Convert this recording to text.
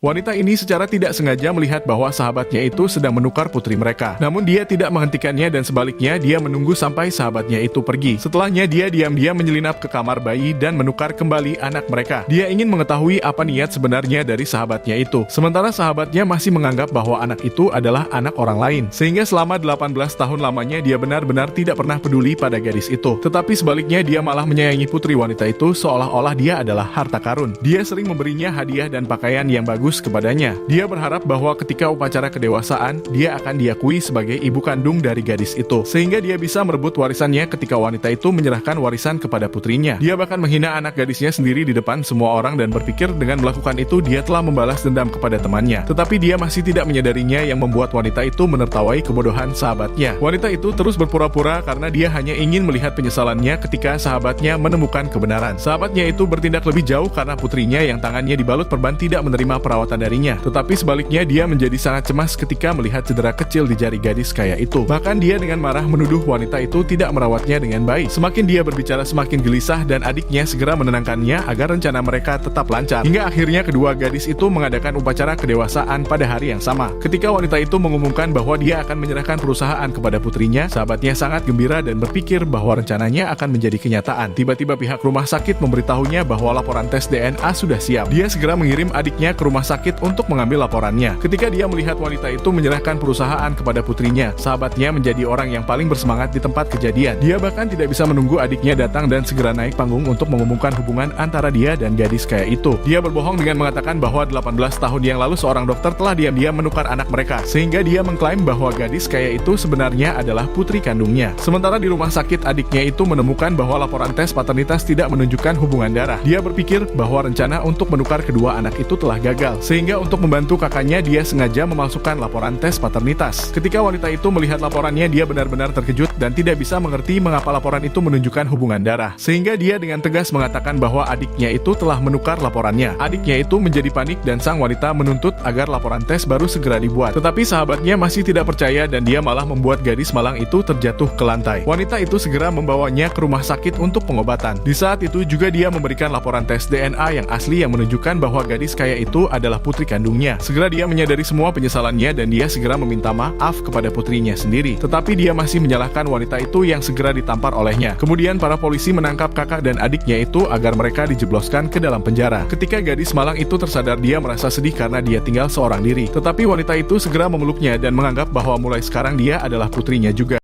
Wanita ini secara tidak sengaja melihat bahwa sahabatnya itu sedang menukar putri mereka. Namun dia tidak menghentikannya dan sebaliknya dia menunggu sampai sahabatnya itu pergi. Setelahnya dia diam-diam menyelinap ke kamar bayi dan menukar kembali anak mereka. Dia ingin mengetahui apa niat sebenarnya dari sahabatnya itu. Sementara sahabatnya masih menganggap bahwa anak itu adalah anak orang lain. Sehingga selama 18 tahun lamanya dia benar-benar tidak pernah peduli pada gadis itu. Tetapi sebaliknya dia malah menyayangi putri wanita itu seolah-olah dia adalah harta karun. Dia sering memberinya hadiah dan pakaian yang bagus kepadanya. Dia berharap bahwa ketika upacara kedewasaan, dia akan diakui sebagai ibu kandung dari gadis itu, sehingga dia bisa merebut warisannya ketika wanita itu menyerahkan warisan kepada putrinya. Dia bahkan menghina anak gadisnya sendiri di depan semua orang dan berpikir dengan melakukan itu dia telah membalas dendam kepada temannya. Tetapi dia masih tidak menyadarinya yang membuat wanita itu menertawai kebodohan sahabatnya. Wanita itu terus berpura-pura karena dia hanya ingin melihat penyesalannya ketika sahabatnya menemukan kebenaran. Sahabatnya itu bertindak lebih jauh karena putrinya yang tangannya dibalut perban tidak menerima perawatan darinya. Tetapi sebaliknya dia menjadi sangat cemas ketika melihat cedera kecil di jari gadis kaya itu. Bahkan dia dengan marah menuduh wanita itu tidak merawatnya dengan baik. Semakin dia berbicara semakin gelisah dan adiknya segera menenangkannya agar rencana mereka tetap lancar. Hingga akhirnya kedua gadis itu mengadakan upacara kedewasaan pada hari yang sama. Ketika wanita itu mengumumkan bahwa dia akan menyerahkan perusahaan kepada putrinya, sahabatnya sangat gembira dan berpikir bahwa rencananya akan menjadi kenyataan. Tiba-tiba pihak rumah sakit memberitahunya bahwa laporan tes DNA sudah siap. Dia segera mengirim adiknya ke rumah sakit untuk mengambil laporannya. Ketika dia melihat wanita itu menyerahkan perusahaan kepada putrinya, sahabatnya menjadi orang yang paling bersemangat di tempat kejadian. Dia bahkan tidak bisa menunggu adiknya datang dan segera naik panggung untuk mengumumkan hubungan antara dia dan gadis kaya itu. Dia berbohong dengan mengatakan bahwa 18 tahun yang lalu seorang dokter telah diam-diam menukar anak mereka, sehingga dia mengklaim bahwa gadis kaya itu sebenarnya adalah putri kandungnya. Sementara di rumah sakit, adiknya itu menemukan bahwa laporan tes paternitas tidak menunjukkan hubungan darah. Dia berpikir bahwa rencana untuk menukar kedua anak itu telah gagal, sehingga untuk membantu kakaknya dia sengaja memalsukan laporan tes paternitas. Ketika wanita itu melihat laporannya, dia benar-benar terkejut dan tidak bisa mengerti mengapa laporan itu menunjukkan hubungan darah. Sehingga dia dengan tegas mengatakan bahwa adiknya itu telah menukar laporannya. Adiknya itu menjadi panik dan sang wanita menuntut agar laporan tes baru segera dibuat. Tetapi sahabatnya masih tidak percaya dan dia malah membuat gadis malang itu terjatuh ke lantai. Wanita itu segera membawanya ke rumah sakit untuk pengobatan. Di saat itu juga dia memberikan laporan tes DNA yang asli yang menunjukkan bahwa gadis kaya itu adalah putri kandungnya. Segera dia menyadari semua penyesalannya dan dia segera meminta maaf kepada putrinya sendiri. Tetapi dia masih menyalahkan wanita itu yang segera ditampar olehnya. Kemudian para polisi menangkap kakak dan adiknya itu agar mereka dijebloskan ke dalam penjara. Ketika gadis malang itu tersadar, dia merasa sedih karena dia tinggal seorang diri. Tetapi wanita itu segera memeluknya dan menganggap bahwa mulai sekarang dia adalah putrinya juga.